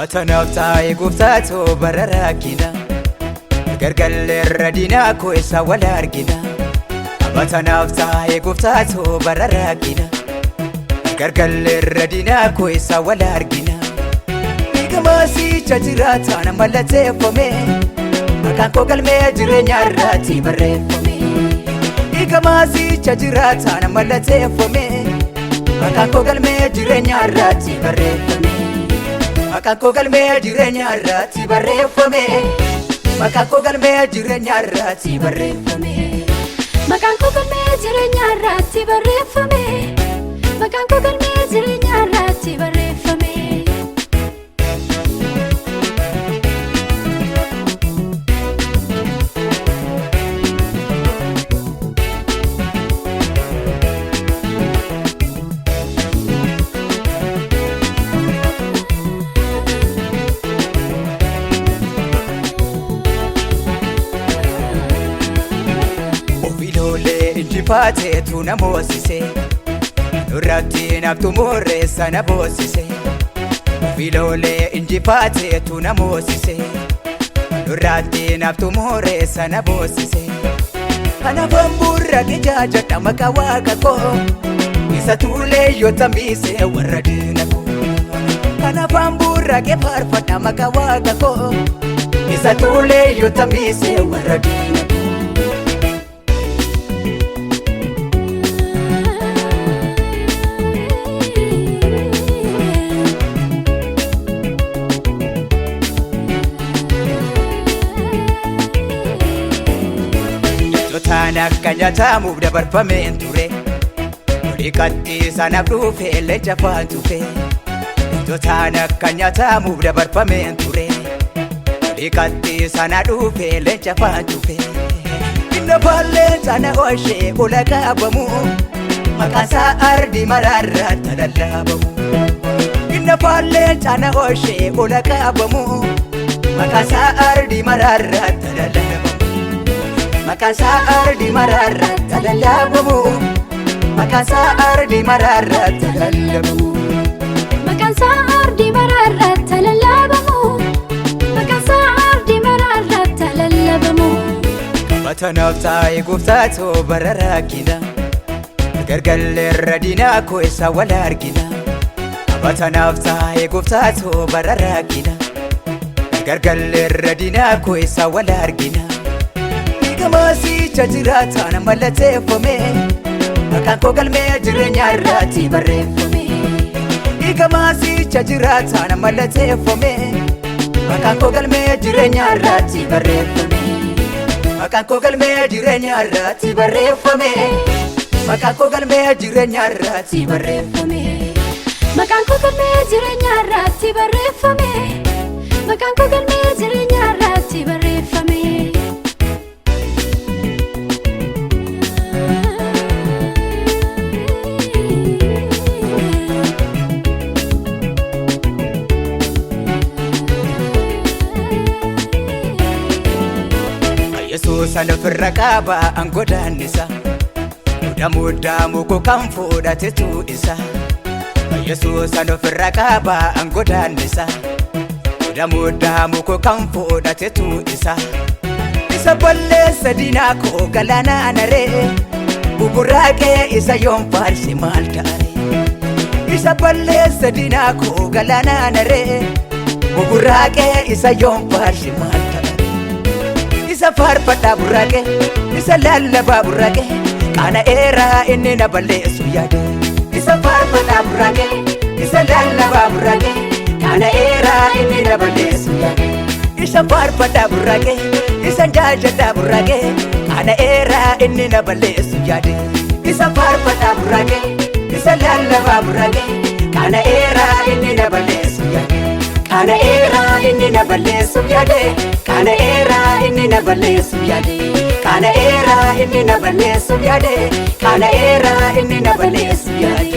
Batanaaf taa'ee gooftaatoo bara rakkina gargallee irra diinaa koo isa wal argina. Batanaaf taa'ee gooftaatoo bara rakkina gargallee irra diinaa koo isa wal argina. Eegamaasicha jiraataan mallatteeffame maqaan koo galmee jireenya irratti barreeffame. Eegamaasicha jiraataan mallatteeffame maqaan koo galmee jireenya irratti barreeffame. Maqaan koo galmee jireenya irratti barreeffame. Maqaan koo galmee jireenya irratti barreeffame. Maqaan koo galmee jireenya irratti barreeffame. Maqaan koo galmee jireenya irratti barreeffame. Injifaateetu na moosise nurratti naftu murreessa na boosise. Filoolee injifaateetu na moosise nurratti naftu murreessa na boosise. Kanaafan burraqe jaajadha maqaa waaqa koo isa tuulee yoo tambise warra diina koo. Kanaafan burraqe faarfadha maqaa waaqa koo isa tuulee yoo tambise warra diina koo. Taan akka nyaatamuuf dabarfameen ture dhiqatti sanaaf dhufe leenca faan tufe. Taan akka nyaatamuuf dabarfameen ture dhiqatti sana dhufe leenca faan tufe. Inna baalleen sana oolchee ula qaabamu maqaansaa ardii maraarratti lallabamu. Inna baalleen sana oolchee ula qaabamu maqaansaa ardii maraarratti lallabamu. Maqaansaa ardii maraarratti lallabamu. Maqaansaa ardii maraarratti lallabamu. Maqaansaa ardii maraarratti lallabamu. Maqaansaa ardii maraarratti lallabamu. Batanaaf taa'ee gooftaatoo bara rakkina gargallee irra diinaa koo isa wal argina. Batanaaf taa'ee gooftaatoo bara rakkina gargallee irra diinaa koo isa wal argina. Eegamaasicha jiraataan mallatteeffame maqaan koo galmee jireenya irratti barreeffame. Eegamaasicha jiraataan mallatteeffame maqaan koo galmee jireenya irratti barreeffame. Maqaan koo galmee jireenya irratti barreeffame. Maqaan koo galmee jireenya irratti barreeffame. Maqaan koo galmee jireenya irratti barreeffame. Maqaan koo galmee jireenya irratti barreeffame. Yesuusan ofirra qaba angodaannisa mudamuu koo kan fudhatetu isa. Yesuusan ofirra qaba angodaannisa mudamuu koo kan fudhatetu isa. Isa balleessa diinaa koo galaanaan ree buburaaqee isa yoon faarse maal ta'are. Isa balleessa diinaa koo galaanaan ree buburaaqee isa yoon faarse maal ta'are. Isa faarfadhaa burraaqe isa lallabaa burraaqe qaana eeraa inni na balleessu yaade. Isa faarfadhaa burraaqe isa lallabaa burraaqe qaana eeraa inni na balleessu yaade. Isa faarfadhaa burraaqe isa jaajadhaa burraaqe qaana eeraa inni na balleessu yaade. Isa faarfadhaa burraaqe isa lallabaa burraaqe qaana eeraa inni na balleessu yaade. Kana eeraa inni na balleessu yaade. Kana eeraa inni na balleessu yaade. Kana eeraa inni na balleessu yaade. Kana eeraa inni na balleessu yaade.